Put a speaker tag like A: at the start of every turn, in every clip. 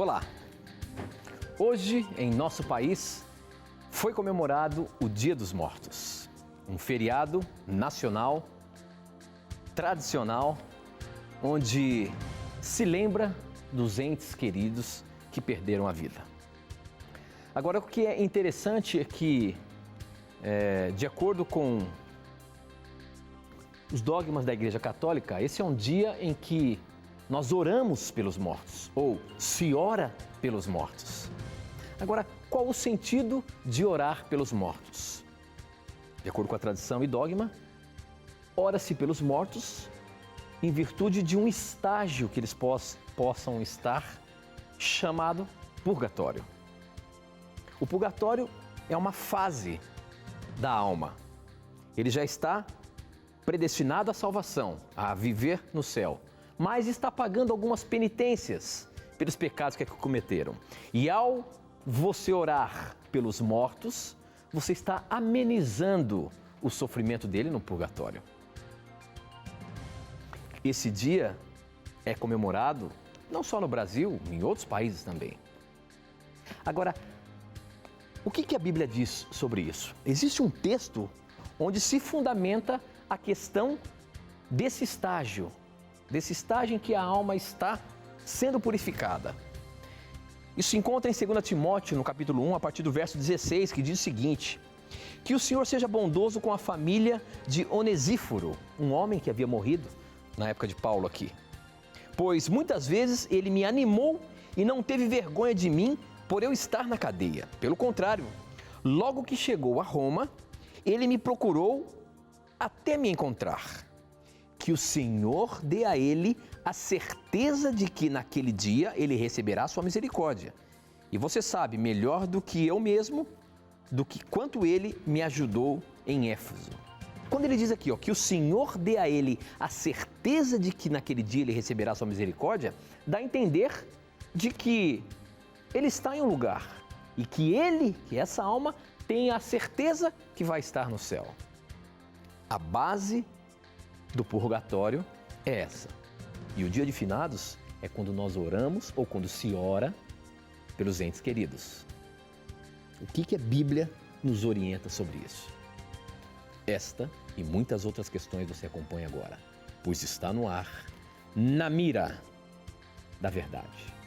A: Olá! Hoje, em nosso país, foi comemorado o Dia dos Mortos, um feriado nacional, tradicional, onde se lembra dos entes queridos que perderam a vida. Agora, o que é interessante é que, de acordo com os dogmas da Igreja Católica, esse é um dia em que nós oramos pelos mortos, ou se ora pelos mortos. Agora, qual o sentido de orar pelos mortos? De acordo com a tradição e dogma, ora-se pelos mortos em virtude de um estágio que eles possam estar chamado purgatório. O purgatório é uma fase da alma. Ele já está predestinado à salvação, a viver no céu, mas está pagando algumas penitências pelos pecados que cometeram. E ao você orar pelos mortos, você está amenizando o sofrimento dele no purgatório. Esse dia é comemorado não só no Brasil, em outros países também. Agora, o que a Bíblia diz sobre isso? Existe um texto onde se fundamenta a questão desse estágio em que a alma está sendo purificada. Isso se encontra em 2 Timóteo, no capítulo 1, a partir do verso 16, que diz o seguinte: que o Senhor seja bondoso com a família de Onesíforo, um homem que havia morrido na época de Paulo aqui. Pois muitas vezes ele me animou e não teve vergonha de mim por eu estar na cadeia. Pelo contrário, logo que chegou a Roma, ele me procurou até me encontrar. Que o Senhor dê a ele a certeza de que naquele dia ele receberá a sua misericórdia. E você sabe melhor do que eu mesmo, do que quanto ele me ajudou em Éfeso. Quando ele diz aqui, que o Senhor dê a ele a certeza de que naquele dia ele receberá a sua misericórdia, dá a entender de que ele está em um lugar e que essa alma, tem a certeza que vai estar no céu. A base do purgatório é essa. E o dia de finados é quando nós oramos ou quando se ora pelos entes queridos. O que a Bíblia nos orienta sobre isso? Esta e muitas outras questões você acompanha agora, pois está no ar, Na Mira da Verdade.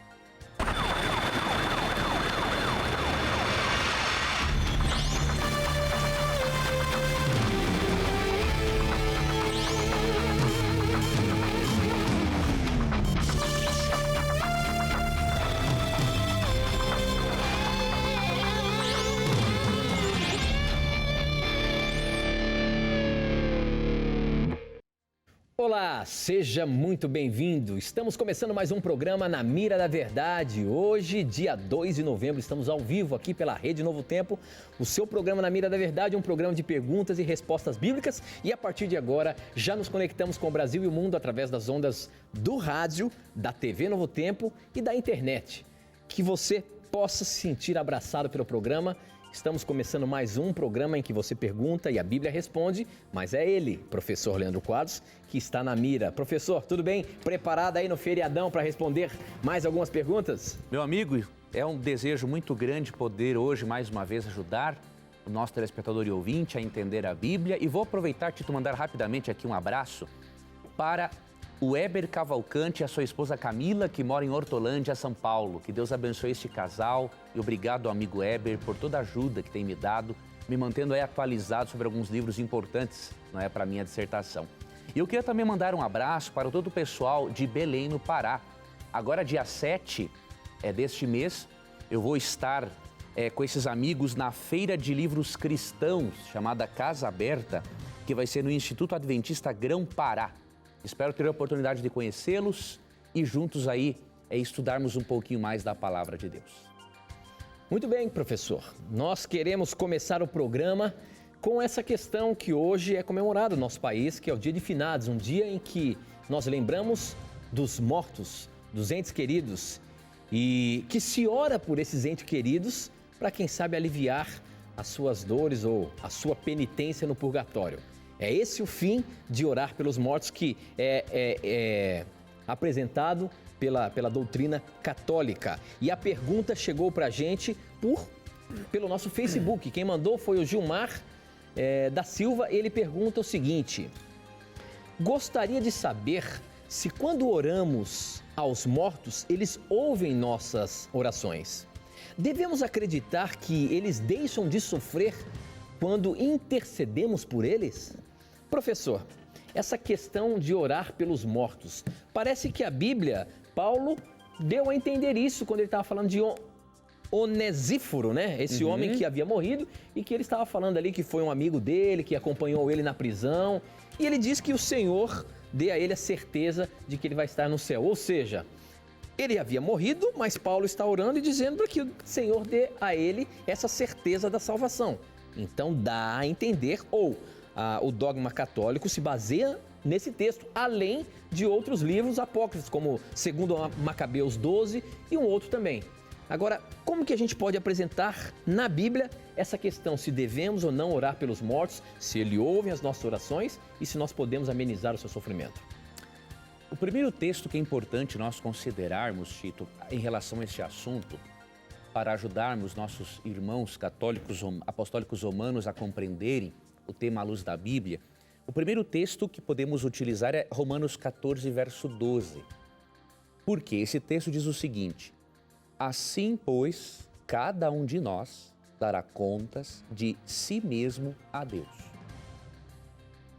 A: Olá, seja muito bem-vindo. Estamos começando mais um programa Na Mira da Verdade. Hoje, dia 2 de novembro, estamos ao vivo aqui pela Rede Novo Tempo. O seu programa Na Mira da Verdade é um programa de perguntas e respostas bíblicas. E a partir de agora, já nos conectamos com o Brasil e o mundo através das ondas do rádio, da TV Novo Tempo e da internet. Que você possa se sentir abraçado pelo programa. Estamos começando mais um programa em que você pergunta e a Bíblia responde, mas é ele, professor Leandro Quadros, que está na mira. Professor, tudo bem? Preparado aí no feriadão para responder mais algumas perguntas?
B: Meu amigo, é um desejo muito grande poder hoje, mais uma vez, ajudar o nosso telespectador e ouvinte a entender a Bíblia. E vou aproveitar e te mandar rapidamente aqui um abraço para o Heber Cavalcante e a sua esposa Camila, que mora em Hortolândia, São Paulo. Que Deus abençoe este casal e obrigado, amigo Heber, por toda a ajuda que tem me dado, me mantendo aí atualizado sobre alguns livros importantes, para a minha dissertação. E eu queria também mandar um abraço para todo o pessoal de Belém, no Pará. Agora, dia 7 deste mês, eu vou estar com esses amigos na Feira de Livros Cristãos, chamada Casa Aberta, que vai ser no Instituto Adventista Grão-Pará. Espero ter a oportunidade de conhecê-los e juntos aí estudarmos um pouquinho mais da Palavra de Deus.
A: Muito bem, professor. Nós queremos começar o programa com essa questão que hoje é comemorado no nosso país, que é o Dia de Finados, um dia em que nós lembramos dos mortos, dos entes queridos, e que se ora por esses entes queridos para, quem sabe, aliviar as suas dores ou a sua penitência no purgatório. É esse o fim de orar pelos mortos que é apresentado pela doutrina católica. E a pergunta chegou para a gente pelo nosso Facebook. Quem mandou foi o Gilmar da Silva. Ele pergunta o seguinte: gostaria de saber se quando oramos aos mortos, eles ouvem nossas orações. Devemos acreditar que eles deixam de sofrer quando intercedemos por eles? Professor, essa questão de orar pelos mortos, parece que a Bíblia, Paulo deu a entender isso quando ele estava falando de Onesíforo, né? Esse homem que havia morrido e que ele estava falando ali que foi um amigo dele, que acompanhou ele na prisão. E ele diz que o Senhor dê a ele a certeza de que ele vai estar no céu. Ou seja, ele havia morrido, mas Paulo está orando e dizendo para que o Senhor dê a ele essa certeza da salvação. Então dá a entender, o dogma católico se baseia nesse texto, além de outros livros apócrifos, como 2 Macabeus 12 e um outro também. Agora, como que a gente pode apresentar na Bíblia essa questão, se devemos ou não orar pelos mortos, se ele ouve as nossas orações e se nós podemos amenizar o seu sofrimento?
B: O primeiro texto que é importante nós considerarmos, Tito, em relação a este assunto, para ajudarmos nossos irmãos católicos, apostólicos romanos a compreenderem o tema à luz da Bíblia, o primeiro texto que podemos utilizar é Romanos 14, verso 12. Porque esse texto diz o seguinte: assim, pois, cada um de nós dará contas de si mesmo a Deus.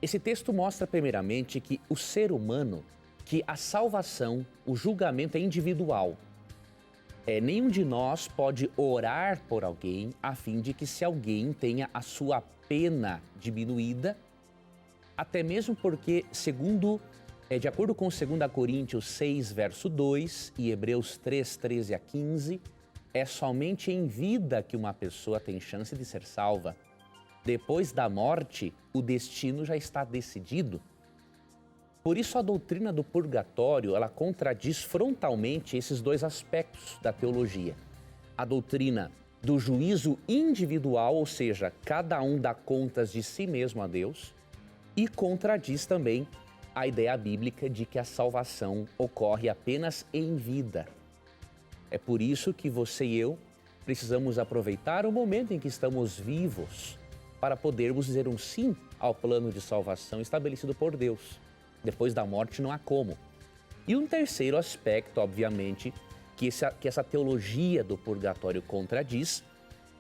B: Esse texto mostra primeiramente que o ser humano, que a salvação, o julgamento é individual. Nenhum de nós pode orar por alguém a fim de que se alguém tenha a sua pena diminuída, até mesmo porque, de acordo com 2 Coríntios 6, verso 2 e Hebreus 3, 13 a 15, é somente em vida que uma pessoa tem chance de ser salva. Depois da morte, o destino já está decidido. Por isso, a doutrina do purgatório, ela contradiz frontalmente esses dois aspectos da teologia. A doutrina do juízo individual, ou seja, cada um dá contas de si mesmo a Deus, e contradiz também a ideia bíblica de que a salvação ocorre apenas em vida. É por isso que você e eu precisamos aproveitar o momento em que estamos vivos para podermos dizer um sim ao plano de salvação estabelecido por Deus. Depois da morte não há como. E um terceiro aspecto, obviamente, que essa teologia do purgatório contradiz,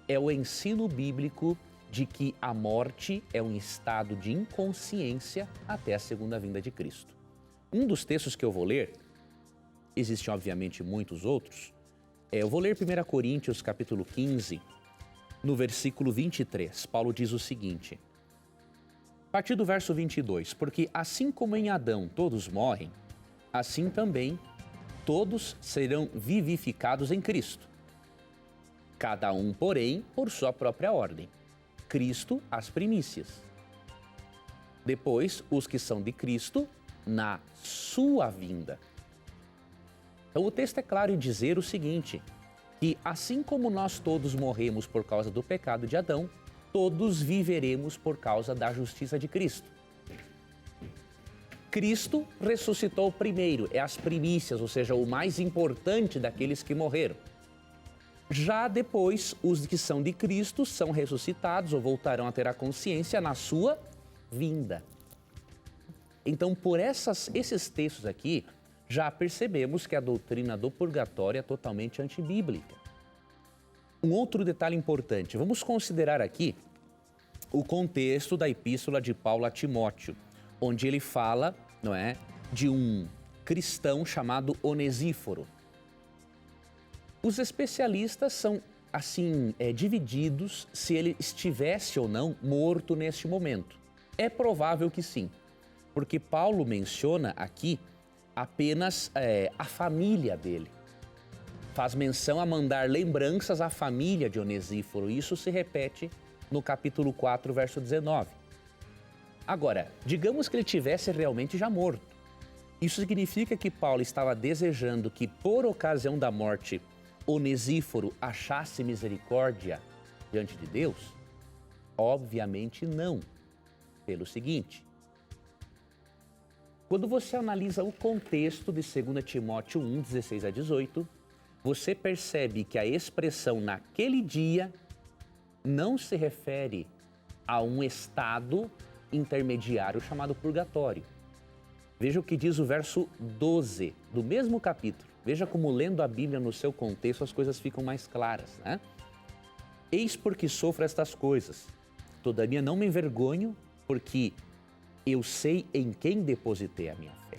B: é o ensino bíblico de que a morte é um estado de inconsciência até a segunda vinda de Cristo. Um dos textos que eu vou ler, existem obviamente muitos outros, eu vou ler 1 Coríntios capítulo 15, no versículo 23. Paulo diz o seguinte: a partir do verso 22, porque assim como em Adão todos morrem, assim também todos serão vivificados em Cristo. Cada um, porém, por sua própria ordem. Cristo, as primícias. Depois, os que são de Cristo, na sua vinda. Então, o texto é claro em dizer o seguinte, que assim como nós todos morremos por causa do pecado de Adão, todos viveremos por causa da justiça de Cristo. Cristo ressuscitou primeiro, é as primícias, ou seja, o mais importante daqueles que morreram. Já depois, os que são de Cristo são ressuscitados ou voltarão a ter a consciência na sua vinda. Então, por esses textos aqui, já percebemos que a doutrina do purgatório é totalmente antibíblica. Um outro detalhe importante, vamos considerar aqui o contexto da epístola de Paulo a Timóteo, onde ele fala, não é, de um cristão chamado Onesíforo. Os especialistas são, assim, divididos se ele estivesse ou não morto neste momento. É provável que sim, porque Paulo menciona aqui apenas a família dele. Faz menção a mandar lembranças à família de Onesíforo. Isso se repete no capítulo 4, verso 19. Agora, digamos que ele tivesse realmente já morto. Isso significa que Paulo estava desejando que, por ocasião da morte, Onesíforo achasse misericórdia diante de Deus? Obviamente não. Pelo seguinte, quando você analisa o contexto de 2 Timóteo 1, 16 a 18, você percebe que a expressão naquele dia não se refere a um estado intermediário chamado purgatório. Veja o que diz o verso 12 do mesmo capítulo. Veja como lendo a Bíblia no seu contexto as coisas ficam mais claras, né? Eis porque sofro estas coisas. Todavia não me envergonho, porque eu sei em quem depositei a minha fé.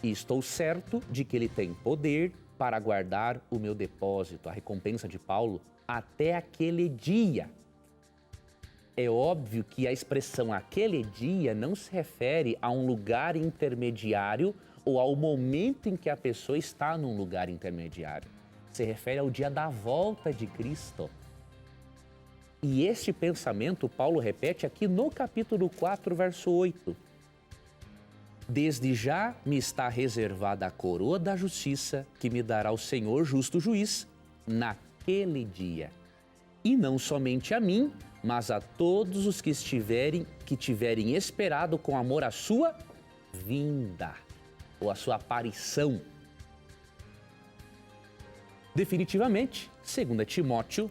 B: E estou certo de que ele tem poder para guardar o meu depósito, a recompensa de Paulo, até aquele dia. É óbvio que a expressão aquele dia não se refere a um lugar intermediário ou ao momento em que a pessoa está num lugar intermediário. Se refere ao dia da volta de Cristo. E este pensamento Paulo repete aqui no capítulo 4, verso 8. Desde já me está reservada a coroa da justiça que me dará o Senhor justo juiz naquele dia. E não somente a mim, mas a todos os que tiverem esperado com amor a sua vinda ou a sua aparição. Definitivamente, 2 Timóteo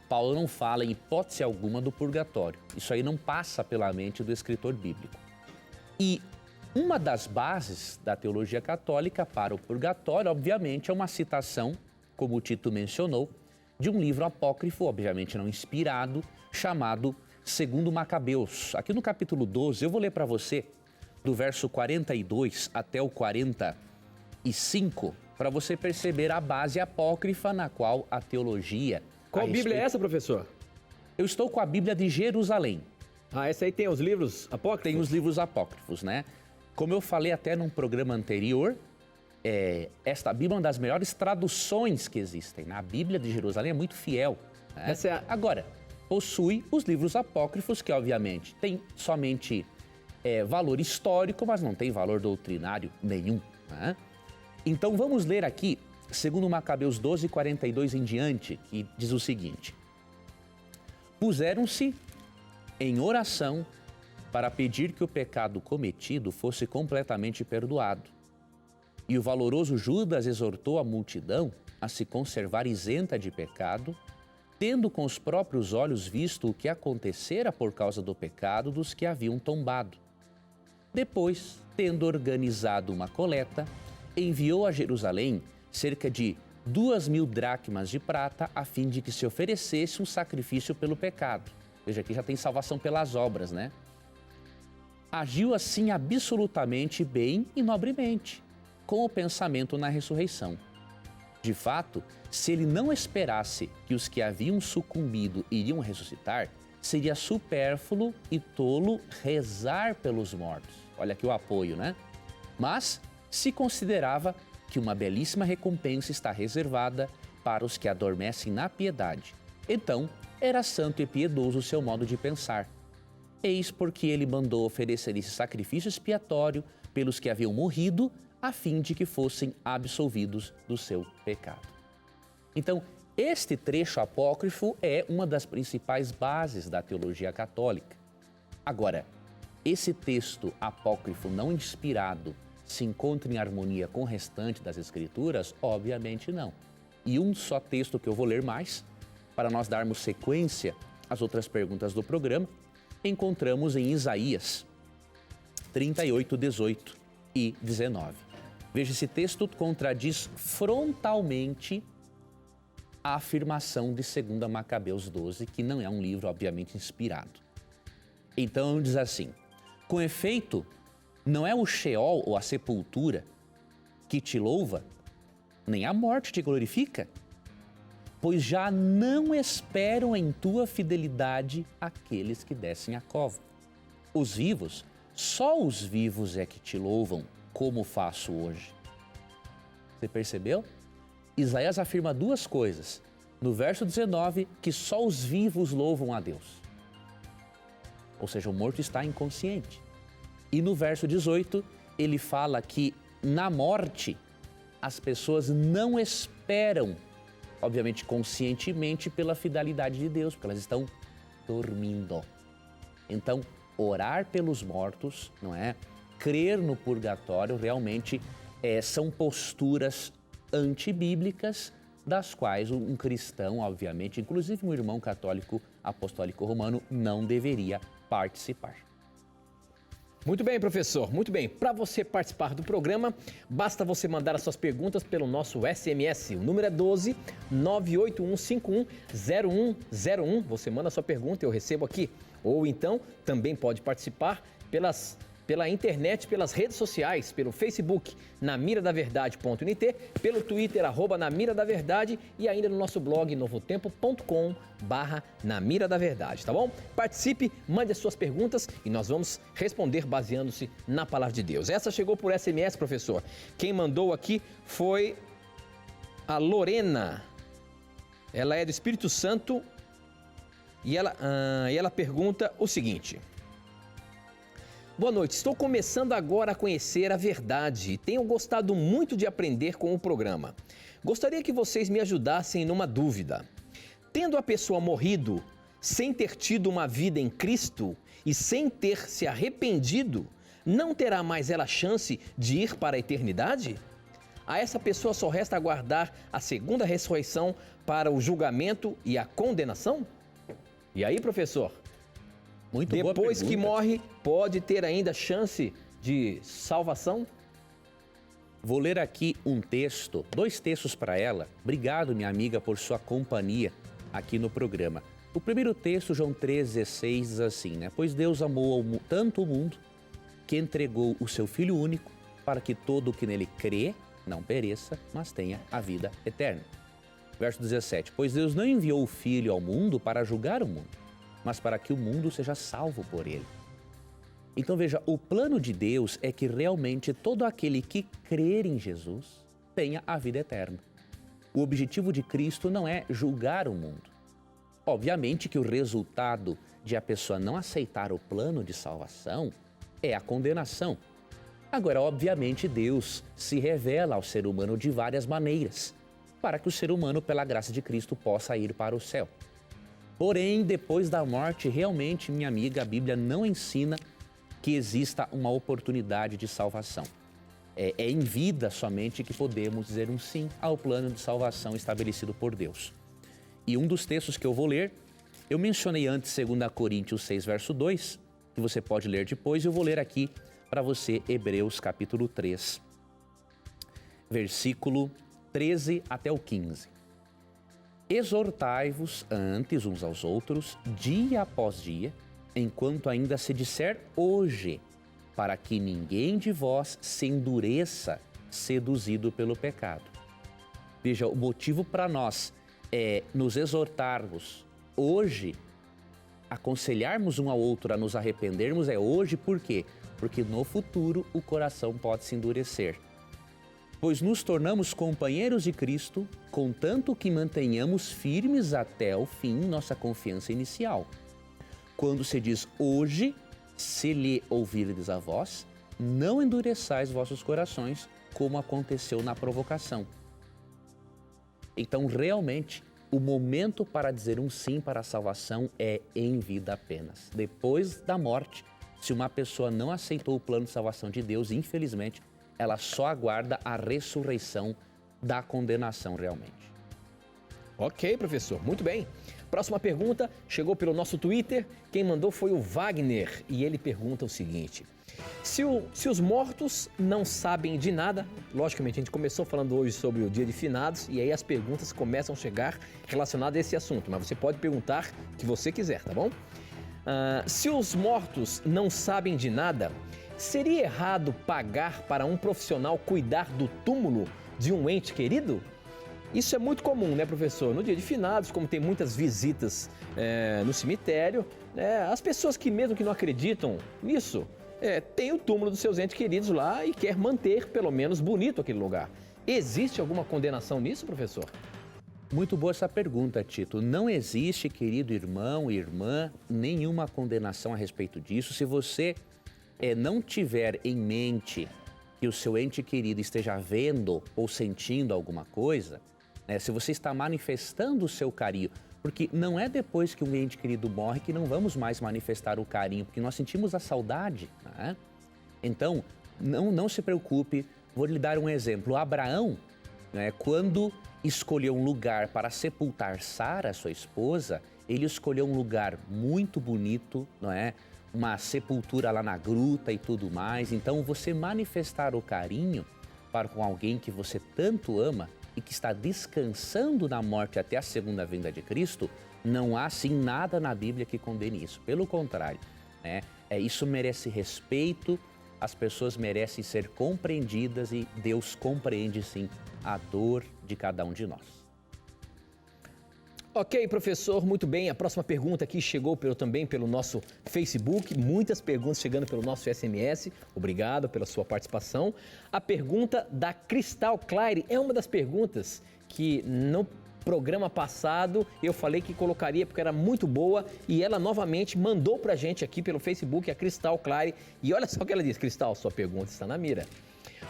B: Paulo não fala em hipótese alguma do purgatório. Isso aí não passa pela mente do escritor bíblico. E uma das bases da teologia católica para o purgatório, obviamente, é uma citação, como o Tito mencionou, de um livro apócrifo, obviamente não inspirado, chamado 2 Macabeus. Aqui no capítulo 12, eu vou ler para você, do verso 42 até o 45, para você perceber a base apócrifa na qual a teologia...
A: Qual Bíblia é essa, professor?
B: Eu estou com a Bíblia de Jerusalém.
A: Ah, essa aí tem os livros apócrifos?
B: Tem os livros apócrifos, né? Como eu falei até num programa anterior, esta Bíblia é uma das melhores traduções que existem. A Bíblia de Jerusalém é muito fiel. Né? Agora, possui os livros apócrifos, que obviamente têm somente valor histórico, mas não tem valor doutrinário nenhum. Né? Então vamos ler aqui, segundo Macabeus 12, 42 em diante, que diz o seguinte. Puseram-se em oração para pedir que o pecado cometido fosse completamente perdoado. E o valoroso Judas exortou a multidão a se conservar isenta de pecado, tendo com os próprios olhos visto o que acontecera por causa do pecado dos que haviam tombado. Depois, tendo organizado uma coleta, enviou a Jerusalém cerca de 2.000 dracmas de prata a fim de que se oferecesse um sacrifício pelo pecado. Veja, aqui já tem salvação pelas obras, né? Agiu assim absolutamente bem e nobremente, com o pensamento na ressurreição. De fato, se ele não esperasse que os que haviam sucumbido iriam ressuscitar, seria supérfluo e tolo rezar pelos mortos. Olha aqui o apoio, né? Mas se considerava que uma belíssima recompensa está reservada para os que adormecem na piedade. Então, era santo e piedoso o seu modo de pensar. Eis porque ele mandou oferecer esse sacrifício expiatório pelos que haviam morrido, a fim de que fossem absolvidos do seu pecado. Então, este trecho apócrifo é uma das principais bases da teologia católica. Agora, esse texto apócrifo não inspirado se encontra em harmonia com o restante das Escrituras? Obviamente não. E um só texto que eu vou ler mais, para nós darmos sequência às outras perguntas do programa, encontramos em Isaías 38, 18 e 19. Veja, esse texto contradiz frontalmente a afirmação de 2 Macabeus 12, que não é um livro, obviamente, inspirado. Então, diz assim, com efeito, não é o Sheol ou a sepultura que te louva, nem a morte te glorifica, pois já não esperam em tua fidelidade aqueles que descem a cova. Os vivos, só os vivos é que te louvam, como faço hoje. Você percebeu? Isaías afirma duas coisas. No verso 19, que só os vivos louvam a Deus. Ou seja, o morto está inconsciente. E no verso 18, ele fala que na morte as pessoas não esperam, obviamente conscientemente, pela fidelidade de Deus, porque elas estão dormindo. Então, orar pelos mortos, não é? crer no purgatório realmente são posturas antibíblicas, das quais um cristão, obviamente, inclusive um irmão católico apostólico romano, não deveria participar.
A: Muito bem, professor, muito bem. Para você participar do programa, basta você mandar as suas perguntas pelo nosso SMS. O número é 12 981510101. Você manda a sua pergunta, eu recebo aqui. Ou então, também pode participar pela internet, pelas redes sociais, pelo Facebook, namiradaverdade.nt, pelo Twitter, @namiradaverdade e ainda no nosso blog novotempo.com/namiradaverdade, tá bom? Participe, mande as suas perguntas e nós vamos responder baseando-se na palavra de Deus. Essa chegou por SMS, professor. Quem mandou aqui foi a Lorena. Ela é do Espírito Santo e ela pergunta o seguinte: boa noite, estou começando agora a conhecer a verdade e tenho gostado muito de aprender com o programa. Gostaria que vocês me ajudassem numa dúvida. Tendo a pessoa morrido sem ter tido uma vida em Cristo e sem ter se arrependido, não terá mais ela chance de ir para a eternidade? A essa pessoa só resta aguardar a segunda ressurreição para o julgamento e a condenação? E aí, professor?
B: Muito boa pergunta.
A: Depois que morre, pode ter ainda chance de salvação?
B: Vou ler aqui dois textos para ela. Obrigado, minha amiga, por sua companhia aqui no programa. O primeiro texto, João 3,16, diz assim, né? Pois Deus amou tanto o mundo que entregou o seu Filho único para que todo o que nele crê não pereça, mas tenha a vida eterna. Verso 17, pois Deus não enviou o Filho ao mundo para julgar o mundo, mas para que o mundo seja salvo por ele. Então veja, o plano de Deus é que realmente todo aquele que crer em Jesus tenha a vida eterna. O objetivo de Cristo não é julgar o mundo. Obviamente que o resultado de a pessoa não aceitar o plano de salvação é a condenação. Agora, obviamente, Deus se revela ao ser humano de várias maneiras, para que o ser humano, pela graça de Cristo, possa ir para o céu. Porém, depois da morte, realmente, minha amiga, a Bíblia não ensina que exista uma oportunidade de salvação. É em vida somente que podemos dizer um sim ao plano de salvação estabelecido por Deus. E um dos textos que eu vou ler, eu mencionei antes 2 Coríntios 6, verso 2, que você pode ler depois, e eu vou ler aqui para você Hebreus capítulo 3, versículo 13 até o 15. Exortai-vos antes uns aos outros, dia após dia, enquanto ainda se disser hoje, para que ninguém de vós se endureça, seduzido pelo pecado. Veja, o motivo para nós é nos exortarmos hoje, aconselharmos um ao outro a nos arrependermos é hoje, por quê? Porque no futuro o coração pode se endurecer. Pois nos tornamos companheiros de Cristo, contanto que mantenhamos firmes até o fim nossa confiança inicial. Quando se diz hoje, se lhe ouvirdes a voz, não endureçais vossos corações, como aconteceu na provocação. Então, realmente, o momento para dizer um sim para a salvação é em vida apenas. Depois da morte, se uma pessoa não aceitou o plano de salvação de Deus, infelizmente, ela só aguarda a ressurreição da condenação realmente.
A: Ok, professor, muito bem. Próxima pergunta chegou pelo nosso Twitter. Quem mandou foi o Wagner e ele pergunta o seguinte: se os mortos não sabem de nada, logicamente a gente começou falando hoje sobre o dia de finados e aí as perguntas começam a chegar relacionadas a esse assunto, mas você pode perguntar o que você quiser, tá bom? Se os mortos não sabem de nada, seria errado pagar para um profissional cuidar do túmulo de um ente querido? Isso é muito comum, né, professor? No dia de finados, como tem muitas visitas no cemitério, as pessoas que mesmo que não acreditam nisso, tem o túmulo dos seus entes queridos lá e quer manter pelo menos bonito aquele lugar. Existe alguma condenação nisso, professor?
B: Muito boa essa pergunta, Tito. Não existe, querido irmão e irmã, nenhuma condenação a respeito disso. Se você não tiver em mente que o seu ente querido esteja vendo ou sentindo alguma coisa, se você está manifestando o seu carinho, porque não é depois que um ente querido morre que não vamos mais manifestar o carinho, porque nós sentimos a saudade, né? Então, não se preocupe, vou lhe dar um exemplo. Abraão, né, quando escolheu um lugar para sepultar Sara, sua esposa, ele escolheu um lugar muito bonito, não é? Uma sepultura lá na gruta e tudo mais. Então, você manifestar o carinho para com alguém que você tanto ama e que está descansando na morte até a segunda vinda de Cristo, não há, sim, nada na Bíblia que condene isso. Pelo contrário, né? Isso merece respeito, as pessoas merecem ser compreendidas e Deus compreende, sim, a dor de cada um de nós.
A: Ok, professor, muito bem. A próxima pergunta aqui chegou também pelo nosso Facebook, muitas perguntas chegando pelo nosso SMS. Obrigado pela sua participação. A pergunta da Cristal Claire é uma das perguntas que no programa passado eu falei que colocaria porque era muito boa e ela novamente mandou pra gente aqui pelo Facebook, a Cristal Claire. E olha só o que ela diz: Cristal, sua pergunta está na mira.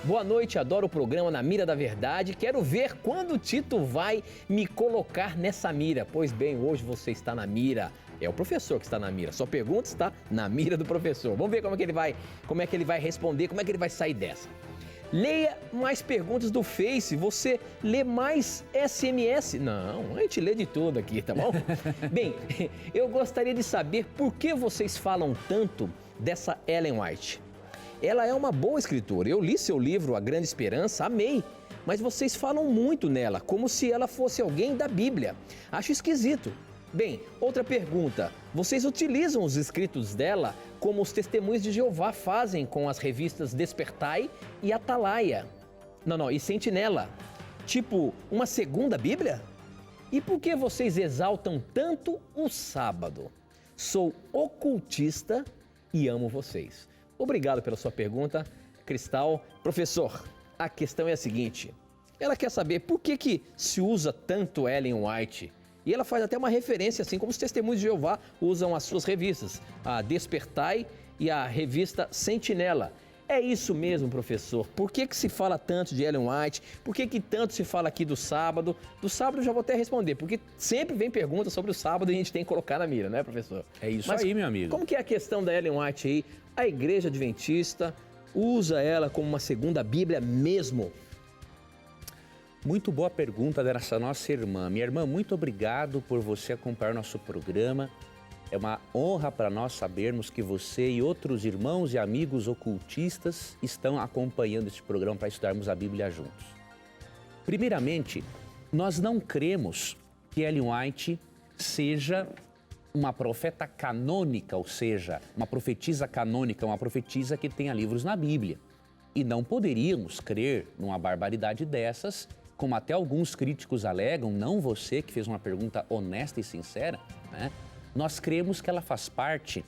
A: Boa noite, adoro o programa Na Mira da Verdade. Quero ver quando o Tito vai me colocar nessa mira. Pois bem, hoje você está na mira. É o professor que está na mira. Sua pergunta está na mira do professor. Vamos ver como é que ele vai responder, como é que ele vai sair dessa. Leia mais perguntas do Face. Você lê mais SMS? Não, a gente lê de tudo aqui, tá bom? Bem, eu gostaria de saber por que vocês falam tanto dessa Ellen White. Ela é uma boa escritora. Eu li seu livro A Grande Esperança, amei. Mas vocês falam muito nela, como se ela fosse alguém da Bíblia. Acho esquisito. Bem, outra pergunta. Vocês utilizam os escritos dela como os testemunhos de Jeová fazem com as revistas Despertai e Atalaia? E Sentinela. Tipo, uma segunda Bíblia? E por que vocês exaltam tanto o sábado? Sou ocultista e amo vocês. Obrigado pela sua pergunta, Cristal. Professor, a questão é a seguinte. Ela quer saber por que se usa tanto Ellen White. E ela faz até uma referência, assim como os testemunhos de Jeová usam as suas revistas, a Despertai e a revista Sentinela. É isso mesmo, professor. Por que se fala tanto de Ellen White? Por que tanto se fala aqui do sábado? Do sábado eu já vou até responder, porque sempre vem perguntas sobre o sábado e a gente tem que colocar na mira, né, professor?
B: É isso aí, meu amigo.
A: Como que é a questão da Ellen White aí? A Igreja Adventista usa ela como uma segunda Bíblia mesmo?
B: Muito boa pergunta dessa nossa irmã. Minha irmã, muito obrigado por você acompanhar nosso programa. É uma honra para nós sabermos que você e outros irmãos e amigos ocultistas estão acompanhando este programa para estudarmos a Bíblia juntos. Primeiramente, nós não cremos que Ellen White seja uma profeta canônica, ou seja, uma profetisa canônica, uma profetisa que tenha livros na Bíblia. E não poderíamos crer numa barbaridade dessas, como até alguns críticos alegam, não você que fez uma pergunta honesta e sincera, né? Nós cremos que ela faz parte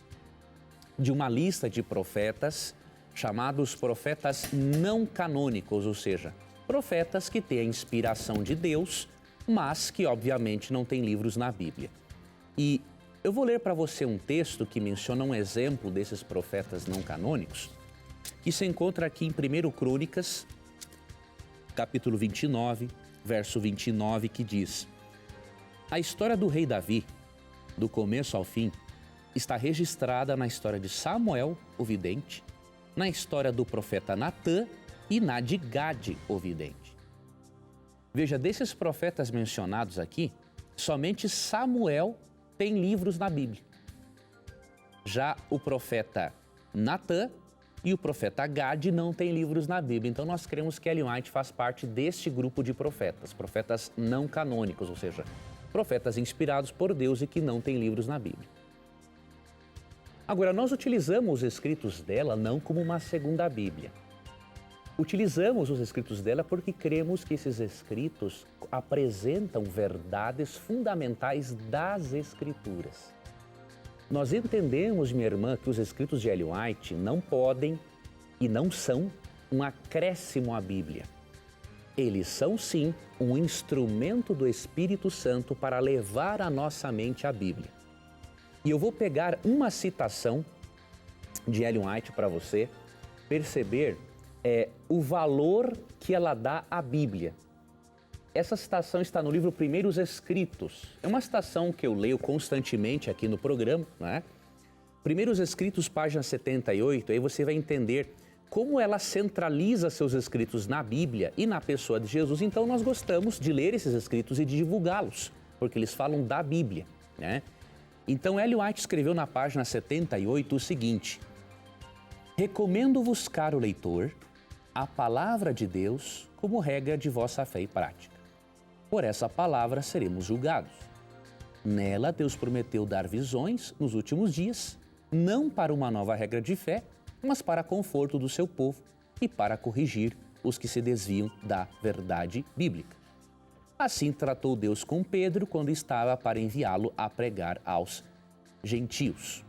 B: de uma lista de profetas chamados profetas não canônicos, ou seja, profetas que têm a inspiração de Deus, mas que obviamente não têm livros na Bíblia. E eu vou ler para você um texto que menciona um exemplo desses profetas não canônicos, que se encontra aqui em 1 Crônicas, capítulo 29, verso 29, que diz: a história do rei Davi, do começo ao fim, está registrada na história de Samuel, o vidente, na história do profeta Natã e na de Gade, o vidente. Veja, desses profetas mencionados aqui, somente Samuel tem livros na Bíblia. Já o profeta Natã e o profeta Gade não têm livros na Bíblia. Então nós cremos que Ellen White faz parte deste grupo de profetas, profetas não canônicos, ou seja, profetas inspirados por Deus e que não têm livros na Bíblia. Agora, nós utilizamos os escritos dela não como uma segunda Bíblia. Utilizamos os escritos dela porque cremos que esses escritos apresentam verdades fundamentais das Escrituras. Nós entendemos, minha irmã, que os escritos de Ellen White não podem e não são um acréscimo à Bíblia. Eles são, sim, um instrumento do Espírito Santo para levar a nossa mente à Bíblia. E eu vou pegar uma citação de Ellen White para você perceber o valor que ela dá à Bíblia. Essa citação está no livro Primeiros Escritos. É uma citação que eu leio constantemente aqui no programa, né? Primeiros Escritos, página 78, aí você vai entender como ela centraliza seus escritos na Bíblia e na pessoa de Jesus, então nós gostamos de ler esses escritos e de divulgá-los, porque eles falam da Bíblia, né? Então, Ellen White escreveu na página 78 o seguinte: recomendo-vos, caro leitor, a palavra de Deus como regra de vossa fé e prática. Por essa palavra seremos julgados. Nela, Deus prometeu dar visões nos últimos dias, não para uma nova regra de fé, mas para conforto do seu povo e para corrigir os que se desviam da verdade bíblica. Assim tratou Deus com Pedro quando estava para enviá-lo a pregar aos gentios.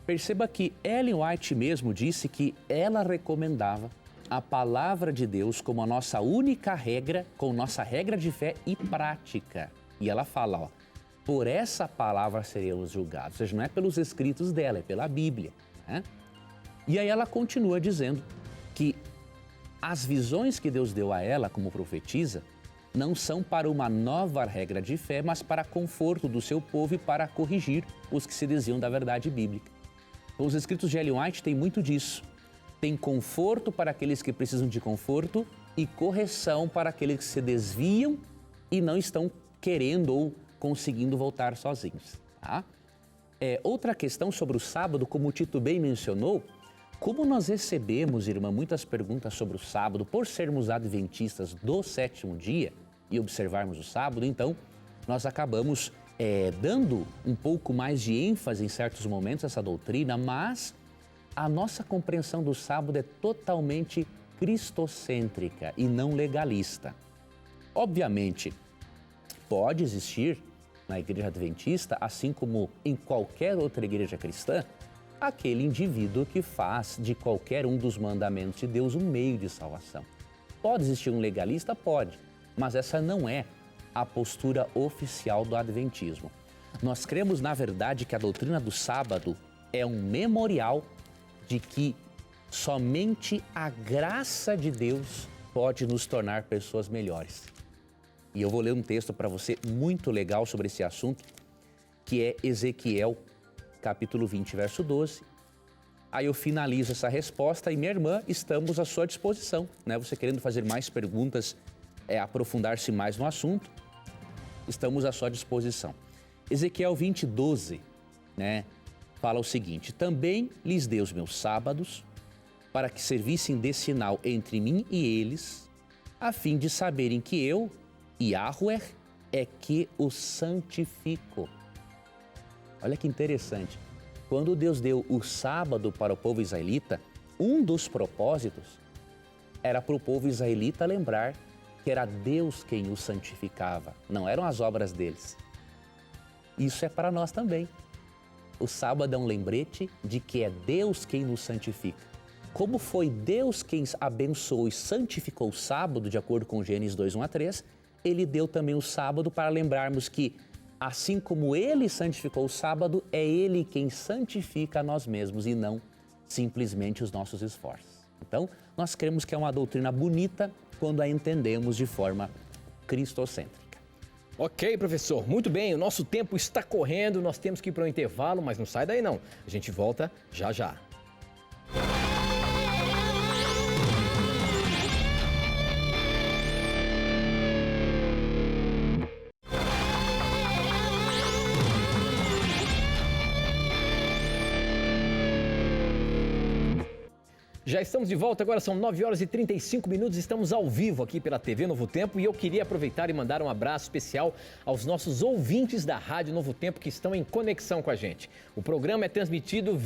B: Perceba que Ellen White mesmo disse que ela recomendava a palavra de Deus como a nossa única regra, como nossa regra de fé e prática. E ela fala, por essa palavra seremos julgados. Ou seja, não é pelos escritos dela, é pela Bíblia, né? E aí ela continua dizendo que as visões que Deus deu a ela como profetisa não são para uma nova regra de fé, mas para conforto do seu povo e para corrigir os que se desviam da verdade bíblica. Os escritos de Ellen White têm muito disso. Tem conforto para aqueles que precisam de conforto e correção para aqueles que se desviam e não estão querendo ou conseguindo voltar sozinhos, tá? Outra questão sobre o sábado, como o Tito bem mencionou, como nós recebemos, irmã, muitas perguntas sobre o sábado, por sermos adventistas do sétimo dia e observarmos o sábado, então nós acabamos dando um pouco mais de ênfase em certos momentos a essa doutrina, mas a nossa compreensão do sábado é totalmente cristocêntrica e não legalista. Obviamente, pode existir na igreja adventista, assim como em qualquer outra igreja cristã, aquele indivíduo que faz de qualquer um dos mandamentos de Deus um meio de salvação. Pode existir um legalista? Pode, mas essa não é a postura oficial do adventismo. Nós cremos, na verdade, que a doutrina do sábado é um memorial de que somente a graça de Deus pode nos tornar pessoas melhores. E eu vou ler um texto para você muito legal sobre esse assunto, que é Ezequiel, capítulo 20, verso 12. Aí eu finalizo essa resposta e, minha irmã, estamos à sua disposição, né? Você querendo fazer mais perguntas, aprofundar-se mais no assunto, estamos à sua disposição. Ezequiel 20, 12, né? Fala o seguinte: também lhes dei os meus sábados, para que servissem de sinal entre mim e eles, a fim de saberem que eu, Yahweh, é que os santifico. Olha que interessante. Quando Deus deu o sábado para o povo israelita, um dos propósitos era para o povo israelita lembrar que era Deus quem os santificava, não eram as obras deles. Isso é para nós também. O sábado é um lembrete de que é Deus quem nos santifica. Como foi Deus quem abençoou e santificou o sábado, de acordo com Gênesis 2, 1 a 3, Ele deu também o sábado para lembrarmos que, assim como Ele santificou o sábado, é Ele quem santifica a nós mesmos e não simplesmente os nossos esforços. Então, nós cremos que é uma doutrina bonita quando a entendemos de forma cristocêntrica.
A: Ok, professor, muito bem, o nosso tempo está correndo, nós temos que ir para o intervalo, mas não sai daí não, a gente volta já já. Já estamos de volta, agora são 9 horas e 35 minutos, estamos ao vivo aqui pela TV Novo Tempo e eu queria aproveitar e mandar um abraço especial aos nossos ouvintes da Rádio Novo Tempo que estão em conexão com a gente. O programa é transmitido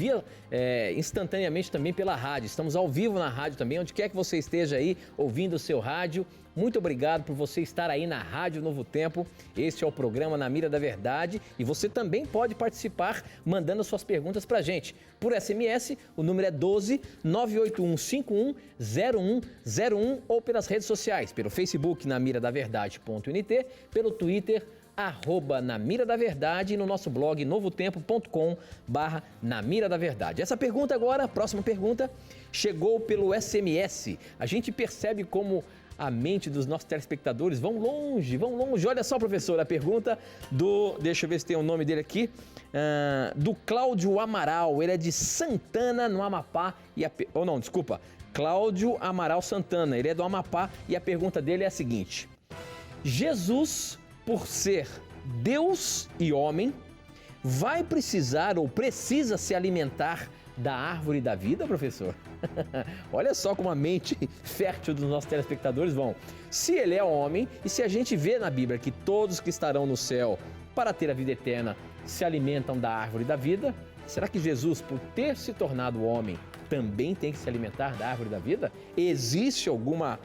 A: instantaneamente também pela rádio, estamos ao vivo na rádio também, onde quer que você esteja aí ouvindo o seu rádio. Muito obrigado por você estar aí na Rádio Novo Tempo. Este é o programa Na Mira da Verdade e você também pode participar mandando suas perguntas para a gente. Por SMS, o número é 12 981510101 ou pelas redes sociais, pelo Facebook namiradaverdade.nt, pelo Twitter @Na Mira da Verdade e no nosso blog novotempo.com/Na Mira da Verdade. Essa pergunta agora, a próxima pergunta, chegou pelo SMS. A gente percebe como a mente dos nossos telespectadores. Vão longe, vão longe. Olha só, professor, a pergunta do... Deixa eu ver se tem o nome dele aqui. Do Cláudio Amaral. Ele é de Santana, no Amapá. Cláudio Amaral Santana. Ele é do Amapá e a pergunta dele é a seguinte. Jesus, por ser Deus e homem, vai precisar ou precisa se alimentar da árvore da vida, professor? Olha só como a mente fértil dos nossos telespectadores vão. Se ele é homem e se a gente vê na Bíblia que todos que estarão no céu para ter a vida eterna se alimentam da árvore da vida, será que Jesus, por ter se tornado homem, também tem que se alimentar da árvore da vida? Existe alguma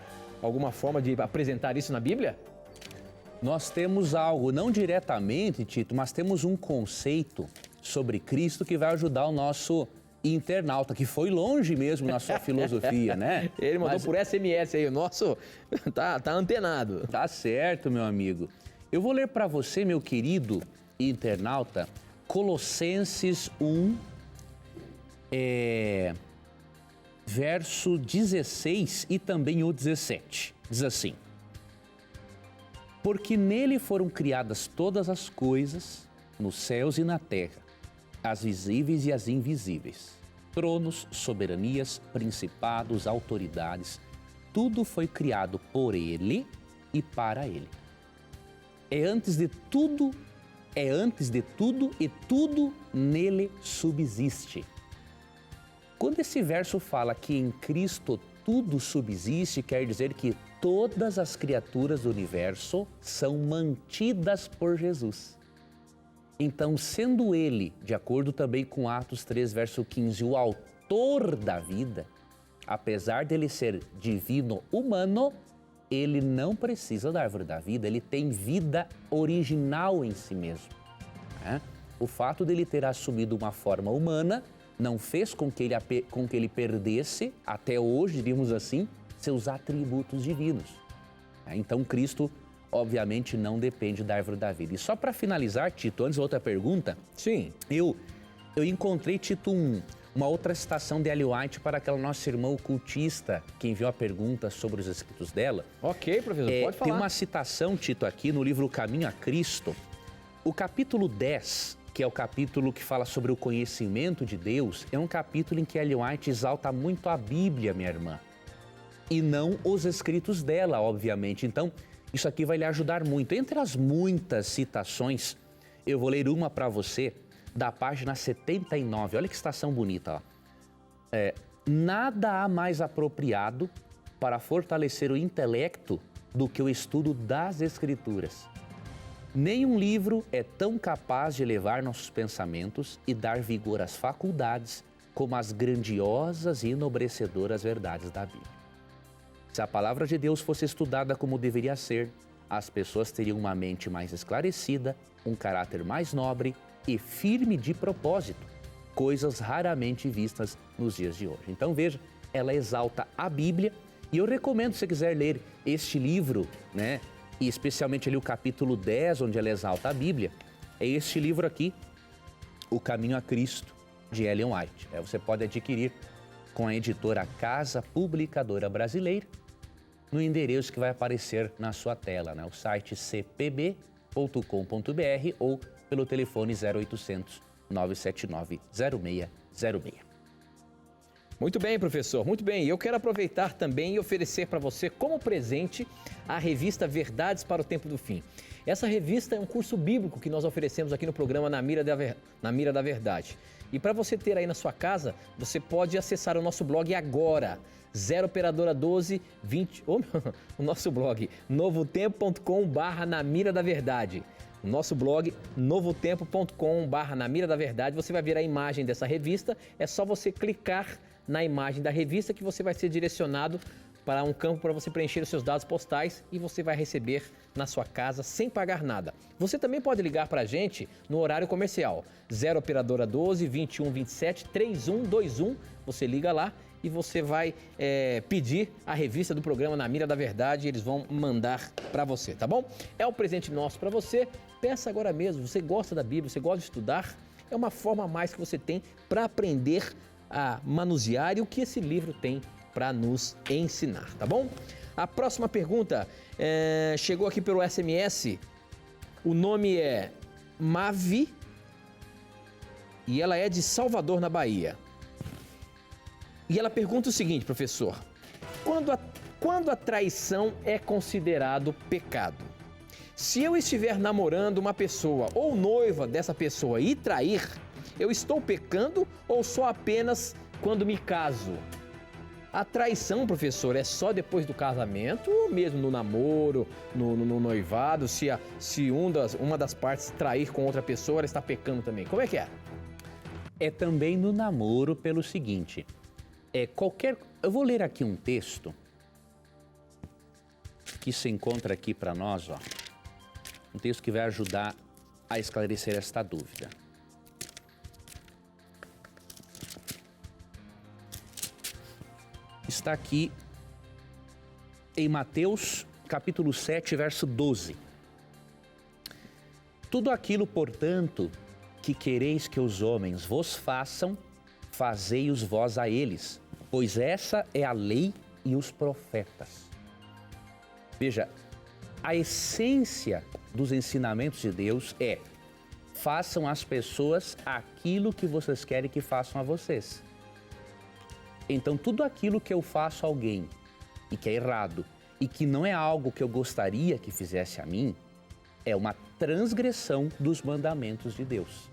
A: forma de apresentar isso na Bíblia?
B: Nós temos algo, não diretamente, Tito, mas temos um conceito sobre Cristo que vai ajudar o nosso internauta, que foi longe mesmo na sua filosofia, né?
A: Ele mandou por SMS aí, o nosso tá antenado.
B: Tá certo, meu amigo. Eu vou ler para você, meu querido internauta, Colossenses 1, verso 16 e também o 17. Diz assim: porque nele foram criadas todas as coisas, nos céus e na terra, as visíveis e as invisíveis, tronos, soberanias, principados, autoridades, tudo foi criado por ele e para ele. É antes de tudo e tudo nele subsiste. Quando esse verso fala que em Cristo tudo subsiste, quer dizer que todas as criaturas do universo são mantidas por Jesus. Então, sendo ele, de acordo também com Atos 3, verso 15, o autor da vida, apesar dele ser divino humano, ele não precisa da árvore da vida, ele tem vida original em si mesmo. O fato dele ter assumido uma forma humana não fez com que ele perdesse, até hoje, diríamos assim, seus atributos divinos. Então, Cristo, obviamente, não depende da árvore da vida. E só para finalizar, Tito, antes da outra pergunta,
A: sim,
B: eu encontrei, Tito, uma outra citação de Ellen White para aquela nossa irmã ocultista que enviou a pergunta sobre os escritos dela.
A: Ok, professor, pode falar.
B: Tem uma citação, Tito, aqui no livro O Caminho a Cristo, o capítulo 10, que é o capítulo que fala sobre o conhecimento de Deus, é um capítulo em que Ellen White exalta muito a Bíblia, minha irmã, e não os escritos dela, obviamente. Então, isso aqui vai lhe ajudar muito. Entre as muitas citações, eu vou ler uma para você, da página 79. Olha que citação bonita, ó. Nada há mais apropriado para fortalecer o intelecto do que o estudo das Escrituras. Nenhum livro é tão capaz de elevar nossos pensamentos e dar vigor às faculdades como as grandiosas e enobrecedoras verdades da Bíblia. Se a palavra de Deus fosse estudada como deveria ser, as pessoas teriam uma mente mais esclarecida, um caráter mais nobre e firme de propósito, coisas raramente vistas nos dias de hoje. Então veja, ela exalta a Bíblia e eu recomendo, se você quiser ler este livro, né? E especialmente ali o capítulo 10, onde ela exalta a Bíblia, é este livro aqui, O Caminho a Cristo, de Ellen White. Você pode adquirir com a editora Casa Publicadora Brasileira, no endereço que vai aparecer na sua tela, né? O site cpb.com.br ou pelo telefone 0800 979 0606.
A: Muito bem, professor, muito bem. Eu quero aproveitar também e oferecer para você como presente a revista Verdades para o Tempo do Fim. Essa revista é um curso bíblico que nós oferecemos aqui no programa Na Mira da Verdade. E para você ter aí na sua casa, você pode acessar o nosso blog agora, 0 operadora 12 20, o nosso blog novotempo.com/Na Mira da Verdade. O nosso blog novotempo.com/Na Mira da Verdade. Você vai ver a imagem dessa revista, é só você clicar na imagem da revista que você vai ser direcionado para um campo para você preencher os seus dados postais e você vai receber na sua casa sem pagar nada. Você também pode ligar para a gente no horário comercial, 0 operadora 12 21 27 3121. Você liga lá e você vai pedir a revista do programa Na Mira da Verdade e eles vão mandar para você, tá bom? É um presente nosso para você. Peça agora mesmo. Você gosta da Bíblia, você gosta de estudar? É uma forma a mais que você tem para aprender a manusear e o que esse livro tem para nos ensinar, tá bom? A próxima pergunta chegou aqui pelo SMS. O nome é Mavi e ela é de Salvador, na Bahia. E ela pergunta o seguinte, professor: quando a traição é considerado pecado? Se eu estiver namorando uma pessoa ou noiva dessa pessoa e trair, eu estou pecando ou só apenas quando me caso? A traição, professor, é só depois do casamento ou mesmo no namoro, no noivado? Se uma das partes trair com outra pessoa, ela está pecando também. Como é que é?
B: É também no namoro pelo seguinte, eu vou ler aqui um texto que se encontra aqui para nós, ó. Um texto que vai ajudar a esclarecer esta dúvida. Está aqui em Mateus, capítulo 7, verso 12. Tudo aquilo, portanto, que quereis que os homens vos façam, fazei-os vós a eles, pois essa é a lei e os profetas. Veja, a essência dos ensinamentos de Deus é: façam às pessoas aquilo que vocês querem que façam a vocês. Então, tudo aquilo que eu faço a alguém e que é errado e que não é algo que eu gostaria que fizesse a mim, é uma transgressão dos mandamentos de Deus.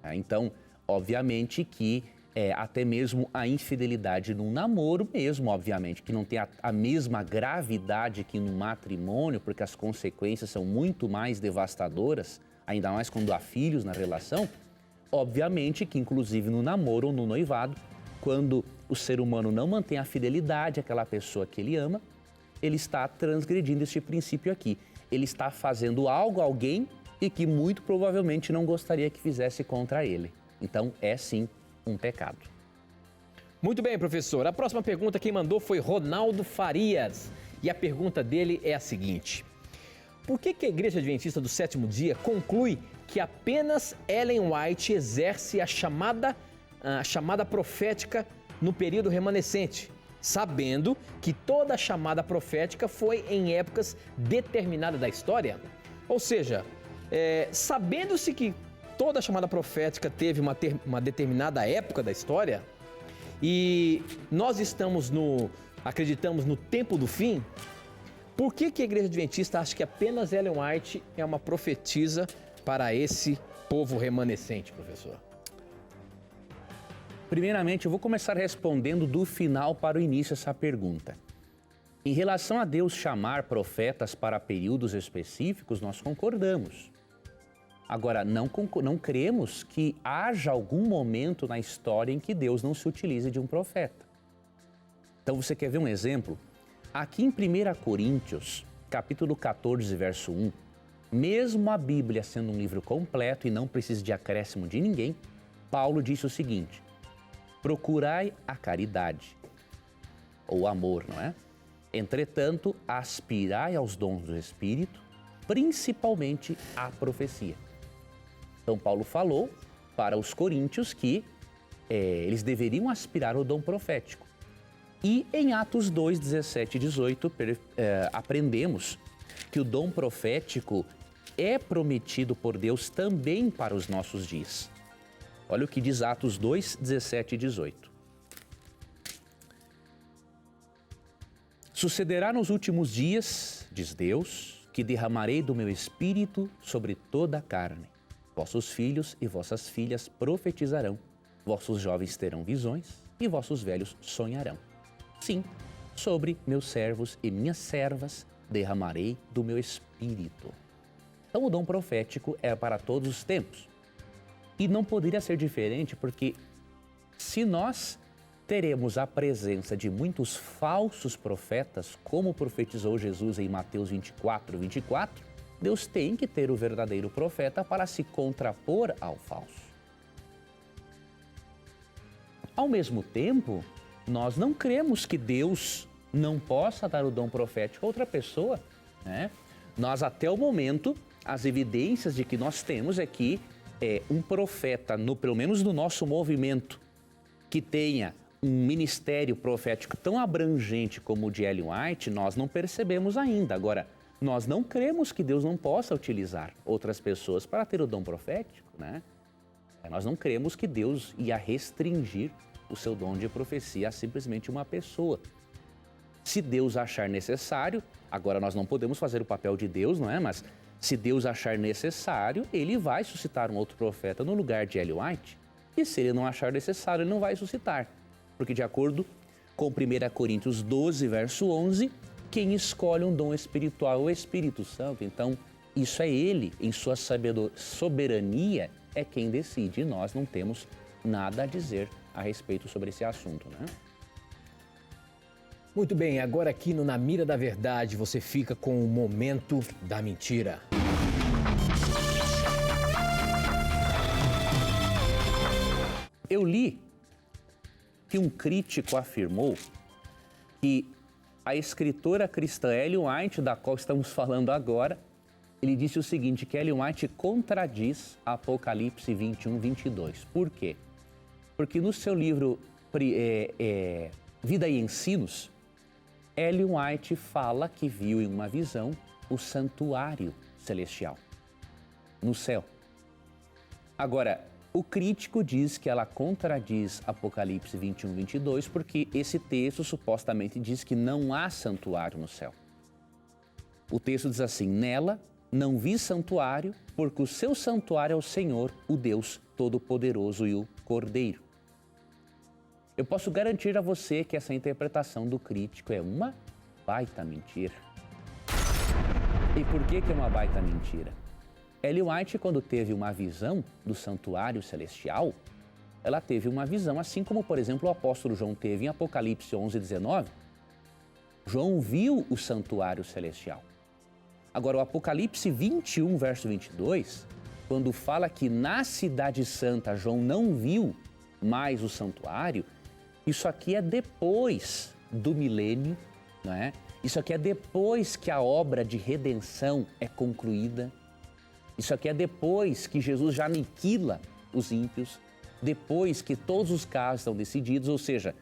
B: Então, obviamente que até mesmo a infidelidade num namoro mesmo, obviamente, que não tem a mesma gravidade que no matrimônio, porque as consequências são muito mais devastadoras, ainda mais quando há filhos na relação, obviamente que inclusive no namoro ou no noivado, quando o ser humano não mantém a fidelidade àquela pessoa que ele ama, ele está transgredindo este princípio aqui. Ele está fazendo algo a alguém e que muito provavelmente não gostaria que fizesse contra ele. Então, é sim um pecado.
A: Muito bem, professor. A próxima pergunta quem mandou foi Ronaldo Farias. E a pergunta dele é a seguinte: por que a Igreja Adventista do Sétimo Dia conclui que apenas Ellen White exerce a chamada profética no período remanescente, sabendo que toda a chamada profética foi em épocas determinadas da história? Ou seja, sabendo-se que toda a chamada profética teve uma determinada época da história e nós acreditamos no tempo do fim, por que a Igreja Adventista acha que apenas Ellen White é uma profetisa para esse povo remanescente, professor?
B: Primeiramente, eu vou começar respondendo do final para o início essa pergunta. Em relação a Deus chamar profetas para períodos específicos, nós concordamos. Agora, não cremos que haja algum momento na história em que Deus não se utilize de um profeta. Então, você quer ver um exemplo? Aqui em 1 Coríntios, capítulo 14, verso 1, mesmo a Bíblia sendo um livro completo e não precisa de acréscimo de ninguém, Paulo disse o seguinte: procurai a caridade, ou amor, não é? Entretanto, aspirai aos dons do Espírito, principalmente à profecia. Então, Paulo falou para os coríntios que eles deveriam aspirar ao dom profético. E em Atos 2, 17 e 18, aprendemos que o dom profético é prometido por Deus também para os nossos dias. Olha o que diz Atos 2, 17 e 18. Sucederá nos últimos dias, diz Deus, que derramarei do meu espírito sobre toda a carne. Vossos filhos e vossas filhas profetizarão, vossos jovens terão visões e vossos velhos sonharão. Sim, sobre meus servos e minhas servas derramarei do meu espírito. Então o dom profético é para todos os tempos. E não poderia ser diferente porque se nós teremos a presença de muitos falsos profetas, como profetizou Jesus em Mateus 24, 24, Deus tem que ter o verdadeiro profeta para se contrapor ao falso. Ao mesmo tempo, nós não cremos que Deus não possa dar o dom profético a outra pessoa, né? Nós, até o momento, as evidências de que nós temos é que um profeta, pelo menos no nosso movimento, que tenha um ministério profético tão abrangente como o de Ellen White, nós não percebemos ainda. Agora, nós não cremos que Deus não possa utilizar outras pessoas para ter o dom profético, né? Nós não cremos que Deus ia restringir o seu dom de profecia a simplesmente uma pessoa. Se Deus achar necessário, agora nós não podemos fazer o papel de Deus, não é? Mas se Deus achar necessário, ele vai suscitar um outro profeta no lugar de Ellen White. E se ele não achar necessário, ele não vai suscitar. Porque de acordo com 1 Coríntios 12, verso 11, quem escolhe um dom espiritual é o Espírito Santo. Então, isso é ele, em sua soberania, é quem decide. E nós não temos nada a dizer a respeito sobre esse assunto, né?
A: Muito bem, agora aqui no Na Mira da Verdade você fica com o momento da mentira.
B: Eu li que um crítico afirmou que a escritora cristã Ellen White, da qual estamos falando agora, ele disse o seguinte, que Ellen White contradiz Apocalipse 21, 22. Por quê? Porque no seu livro Vida e Ensinos, Ellen White fala que viu em uma visão o santuário celestial no céu. Agora, o crítico diz que ela contradiz Apocalipse 21, 22, porque esse texto supostamente diz que não há santuário no céu. O texto diz assim, nela não vi santuário, porque o seu santuário é o Senhor, o Deus Todo-Poderoso e o Cordeiro. Eu posso garantir a você que essa interpretação do crítico é uma baita mentira. E por que é uma baita mentira? Ellen White, quando teve uma visão do santuário celestial, ela teve uma visão, assim como, por exemplo, o apóstolo João teve em Apocalipse 11, 19. João viu o santuário celestial. Agora, o Apocalipse 21, verso 22, quando fala que na Cidade Santa João não viu mais o santuário, isso aqui é depois do milênio, não é? Isso aqui é depois que a obra de redenção é concluída. Isso aqui é depois que Jesus já aniquila os ímpios, depois que todos os casos estão decididos, ou seja,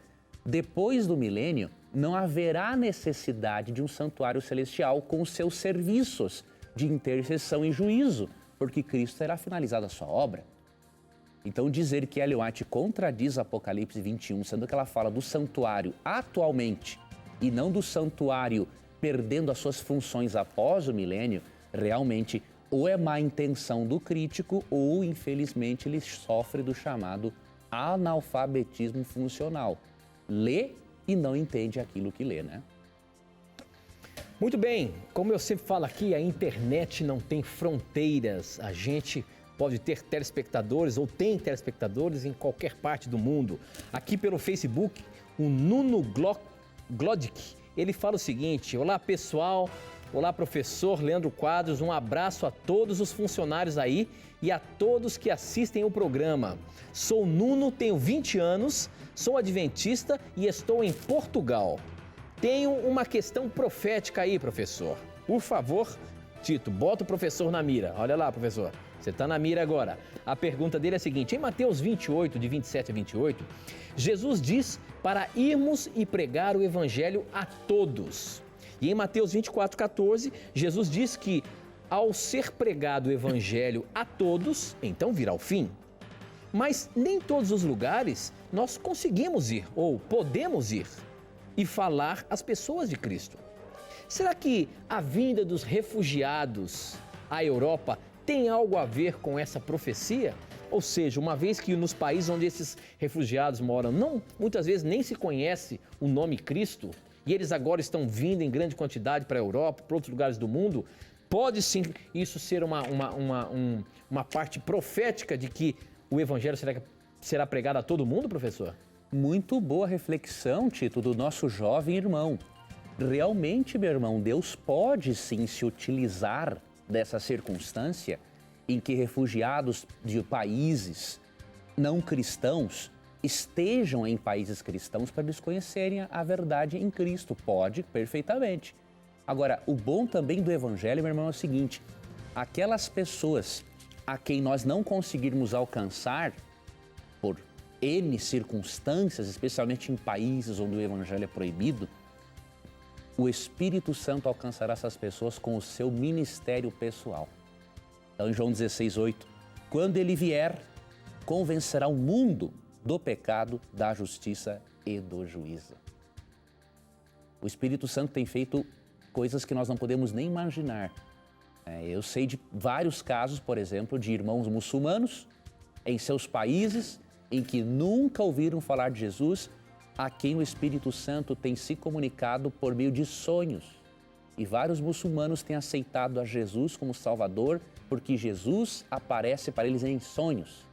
B: depois do milênio, não haverá necessidade de um santuário celestial com os seus serviços de intercessão e juízo, porque Cristo terá finalizado a sua obra. Então, dizer que Ellen White contradiz Apocalipse 21, sendo que ela fala do santuário atualmente e não do santuário perdendo as suas funções após o milênio, realmente ou é má intenção do crítico ou, infelizmente, ele sofre do chamado analfabetismo funcional. Lê e não entende aquilo que lê, né?
A: Muito bem, como eu sempre falo aqui, a internet não tem fronteiras. A gente pode ter telespectadores ou tem telespectadores em qualquer parte do mundo. Aqui pelo Facebook, o Nuno Glodic, ele fala o seguinte: olá pessoal, olá professor Leandro Quadros, um abraço a todos os funcionários aí e a todos que assistem o programa. Sou Nuno, tenho 20 anos, sou adventista e estou em Portugal. Tenho uma questão profética aí, professor. Por favor, Tito, bota o professor na mira. Olha lá, professor, você está na mira agora. A pergunta dele é a seguinte: em Mateus 28, de 27 a 28, Jesus diz para irmos e pregar o evangelho a todos. E em Mateus 24, 14, Jesus diz que ao ser pregado o evangelho a todos, então virá o fim. Mas nem todos os lugares nós conseguimos ir ou podemos ir e falar às pessoas de Cristo. Será que a vinda dos refugiados à Europa tem algo a ver com essa profecia? Ou seja, uma vez que nos países onde esses refugiados moram, muitas vezes nem se conhece o nome Cristo, e eles agora estão vindo em grande quantidade para a Europa, para outros lugares do mundo, pode sim isso ser uma parte profética de que o evangelho será pregado a todo mundo, professor?
B: Muito boa reflexão, Tito, do nosso jovem irmão. Realmente, meu irmão, Deus pode sim se utilizar dessa circunstância em que refugiados de países não cristãos estejam em países cristãos para eles conhecerem a verdade em Cristo. Pode, perfeitamente. Agora, o bom também do Evangelho, meu irmão, é o seguinte: aquelas pessoas a quem nós não conseguirmos alcançar por N circunstâncias, especialmente em países onde o evangelho é proibido, o Espírito Santo alcançará essas pessoas com o seu ministério pessoal. Então, em João 16:8, quando ele vier, convencerá o mundo do pecado, da justiça e do juízo. O Espírito Santo tem feito coisas que nós não podemos nem imaginar. Eu sei de vários casos, por exemplo, de irmãos muçulmanos em seus países em que nunca ouviram falar de Jesus, a quem o Espírito Santo tem se comunicado por meio de sonhos. E vários muçulmanos têm aceitado a Jesus como Salvador porque Jesus aparece para eles em sonhos.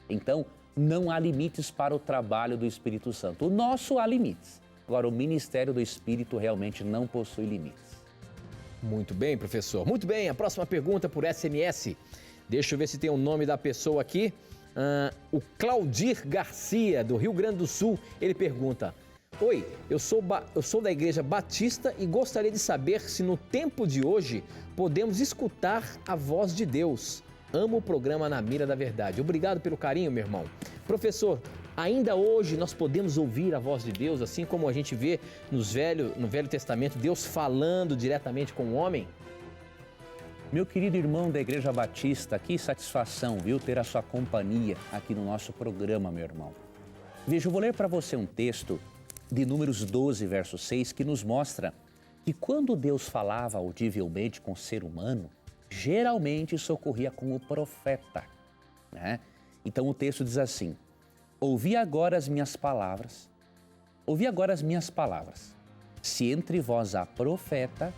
B: Então, não há limites para o trabalho do Espírito Santo. O nosso há limites. Agora, o ministério do Espírito realmente não possui limites.
A: Muito bem, professor. Muito bem, a próxima pergunta por SMS. Deixa eu ver se tem o nome da pessoa aqui. O Claudir Garcia, do Rio Grande do Sul, ele pergunta: oi, eu sou da Igreja Batista e gostaria de saber se no tempo de hoje podemos escutar a voz de Deus. Amo o programa Na Mira da Verdade. Obrigado pelo carinho, meu irmão. Professor, ainda hoje nós podemos ouvir a voz de Deus, assim como a gente vê no Velho Testamento, Deus falando diretamente com o homem?
B: Meu querido irmão da Igreja Batista, que satisfação, viu, ter a sua companhia aqui no nosso programa, meu irmão. Veja, eu vou ler para você um texto de Números 12, verso 6, que nos mostra que quando Deus falava audivelmente com o ser humano, geralmente isso ocorria com o profeta, né? Então o texto diz assim: ouvi agora as minhas palavras, se entre vós há profeta,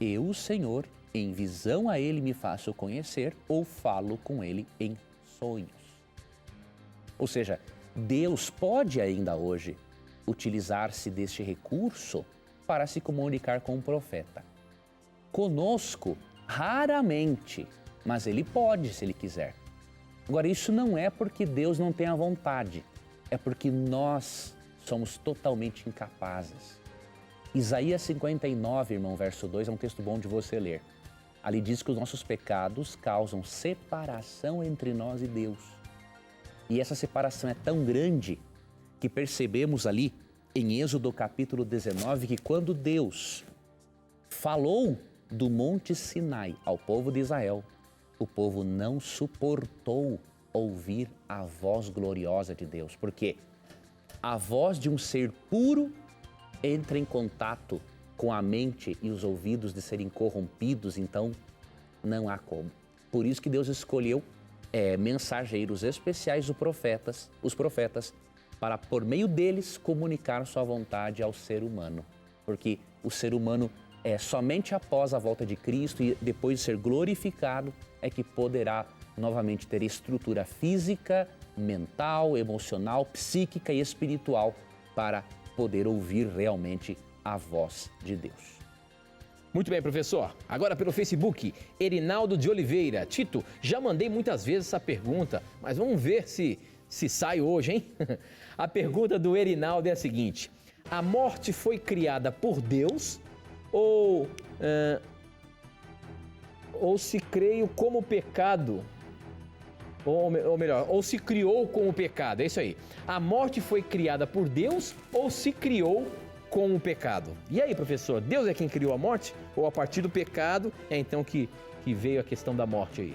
B: eu, o Senhor, em visão a ele me faço conhecer ou falo com ele em sonhos. Ou seja, Deus pode ainda hoje utilizar-se deste recurso para se comunicar com o profeta. Conosco, raramente, mas ele pode se ele quiser. Agora, isso não é porque Deus não tem a vontade, é porque nós somos totalmente incapazes. Isaías 59, irmão, verso 2, é um texto bom de você ler. Ali diz que os nossos pecados causam separação entre nós e Deus. E essa separação é tão grande que percebemos ali em Êxodo capítulo 19 que quando Deus falou do Monte Sinai ao povo de Israel, o povo não suportou ouvir a voz gloriosa de Deus, porque a voz de um ser puro entra em contato com a mente e os ouvidos de serem corrompidos, então não há como. Por isso que Deus escolheu mensageiros especiais, os profetas, para por meio deles comunicar sua vontade ao ser humano. Porque o ser humano somente após a volta de Cristo e depois de ser glorificado é que poderá novamente ter estrutura física, mental, emocional, psíquica e espiritual para poder ouvir realmente a voz de Deus.
A: Muito bem, professor. Agora pelo Facebook, Erinaldo de Oliveira. Tito, já mandei muitas vezes essa pergunta, mas vamos ver se sai hoje, hein? A pergunta do Erinaldo é a seguinte: a morte foi criada por Deus ou se creio como pecado? Ou melhor, ou se criou com o pecado? É isso aí. A morte foi criada por Deus ou se criou com o pecado? E aí, professor, Deus é quem criou a morte? Ou a partir do pecado é então que veio a questão da morte aí?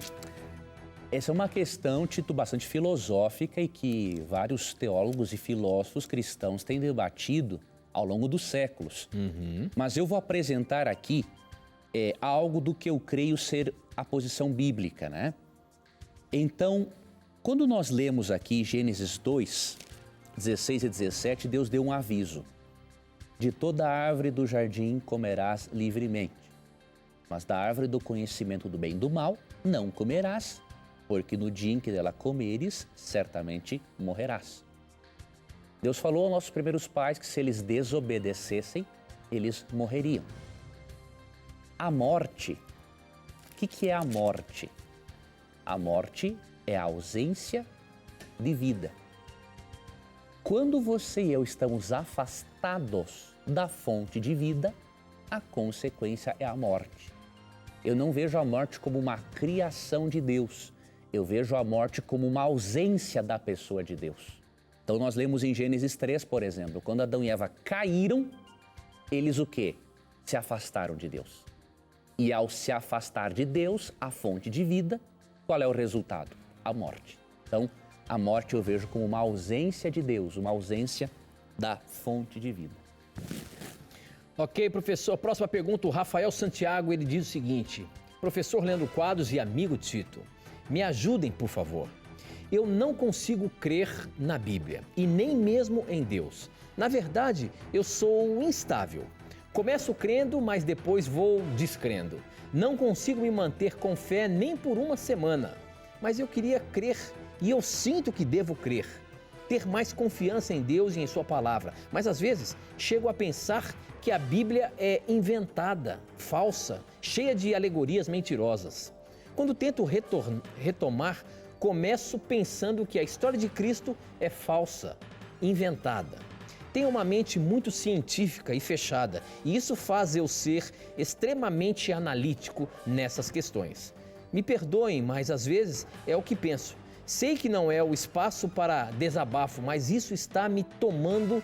B: Essa é uma questão, Tito, bastante filosófica e que vários teólogos e filósofos cristãos têm debatido ao longo dos séculos. Mas eu vou apresentar aqui algo do que eu creio ser a posição bíblica, né? Então, quando nós lemos aqui Gênesis 2, 16 e 17, Deus deu um aviso. De toda árvore do jardim comerás livremente, mas da árvore do conhecimento do bem e do mal não comerás, porque no dia em que dela comeres, certamente morrerás. Deus falou aos nossos primeiros pais que se eles desobedecessem, eles morreriam. A morte, o que é a morte? A morte é a ausência de vida. Quando você e eu estamos afastados da fonte de vida, a consequência é a morte. Eu não vejo a morte como uma criação de Deus. Eu vejo a morte como uma ausência da pessoa de Deus. Então nós lemos em Gênesis 3, por exemplo, quando Adão e Eva caíram, eles o quê? Se afastaram de Deus. E ao se afastar de Deus, a fonte de vida, qual é o resultado? A morte. Então, a morte eu vejo como uma ausência de Deus, uma ausência da fonte de vida.
A: Ok, professor. Próxima pergunta, o Rafael Santiago, ele diz o seguinte: professor Leandro Quadros e amigo Tito, me ajudem, por favor. Eu não consigo crer na Bíblia e nem mesmo em Deus. Na verdade, eu sou instável. Começo crendo, mas depois vou descrendo. Não consigo me manter com fé nem por uma semana. Mas eu queria crer e eu sinto que devo crer. Ter mais confiança em Deus e em sua palavra. Mas às vezes chego a pensar que a Bíblia é inventada, falsa, cheia de alegorias mentirosas. Quando tento retomar, começo pensando que a história de Cristo é falsa, inventada. Tenho uma mente muito científica e fechada, e isso faz eu ser extremamente analítico nessas questões. Me perdoem, mas às vezes é o que penso. Sei que não é o espaço para desabafo, mas isso está me tomando,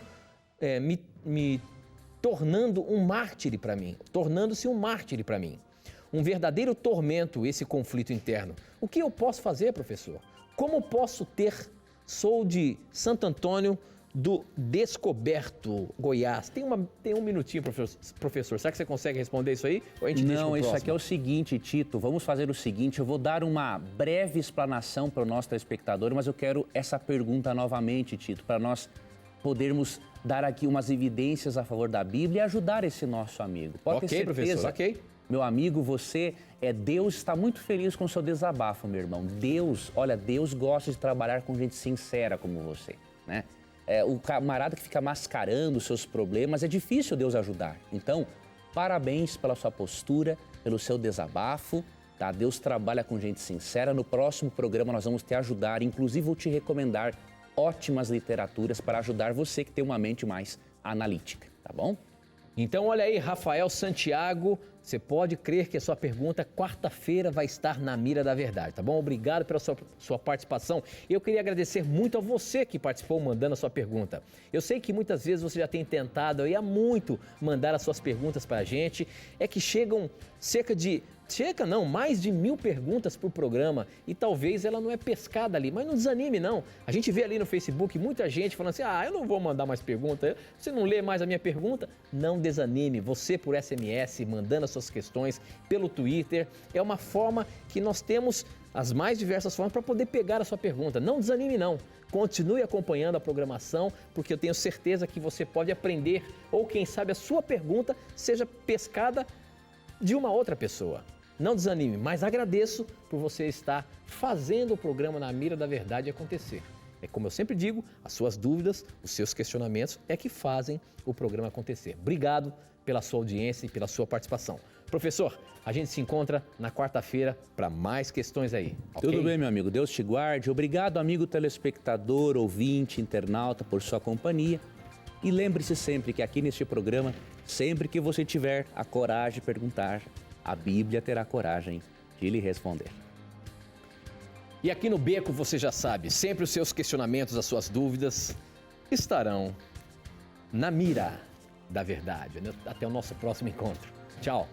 A: me tornando um mártir para mim, tornando-se um mártir para mim. Um verdadeiro tormento esse conflito interno. O que eu posso fazer, professor? Como posso ter? Sou de Santo Antônio do Descoberto, Goiás. Tem um minutinho, professor. Será que você consegue responder isso aí? Ou a gente deixa pro próximo?
B: Isso aqui é o seguinte, Tito. Vamos fazer o seguinte, eu vou dar uma breve explanação para o nosso telespectador, mas eu quero essa pergunta novamente, Tito, para nós podermos dar aqui umas evidências a favor da Bíblia e ajudar esse nosso amigo. Pode ter certeza,
A: professor, ok.
B: Meu amigo, Deus está muito feliz com o seu desabafo, meu irmão. Deus gosta de trabalhar com gente sincera como você, né? O camarada que fica mascarando os seus problemas, é difícil Deus ajudar. Então, parabéns pela sua postura, pelo seu desabafo, tá? Deus trabalha com gente sincera. No próximo programa nós vamos te ajudar, inclusive vou te recomendar ótimas literaturas para ajudar você que tem uma mente mais analítica, tá bom?
A: Então, olha aí, Rafael Santiago, você pode crer que a sua pergunta quarta-feira vai estar na mira da verdade, tá bom? Obrigado pela sua participação. Eu queria agradecer muito a você que participou mandando a sua pergunta. Eu sei que muitas vezes você já tem tentado aí há muito mandar as suas perguntas para a gente. É que chegam mais de 1000 perguntas por programa e talvez ela não é pescada ali, mas não desanime não. A gente vê ali no Facebook muita gente falando assim, eu não vou mandar mais pergunta, você não lê mais a minha pergunta? Não desanime, você por SMS, mandando as suas questões pelo Twitter, é uma forma que nós temos as mais diversas formas para poder pegar a sua pergunta. Não desanime não, continue acompanhando a programação, porque eu tenho certeza que você pode aprender ou quem sabe a sua pergunta seja pescada de uma outra pessoa. Não desanime, mas agradeço por você estar fazendo o programa Na Mira da Verdade acontecer. É como eu sempre digo, as suas dúvidas, os seus questionamentos é que fazem o programa acontecer. Obrigado pela sua audiência e pela sua participação. Professor, a gente se encontra na quarta-feira para mais questões aí. Okay?
B: Tudo bem, meu amigo. Deus te guarde. Obrigado, amigo telespectador, ouvinte, internauta, por sua companhia. E lembre-se sempre que aqui neste programa, sempre que você tiver a coragem de perguntar, a Bíblia terá coragem de lhe responder.
A: E aqui no Beco, você já sabe, sempre os seus questionamentos, as suas dúvidas estarão na mira da verdade. Até o nosso próximo encontro. Tchau!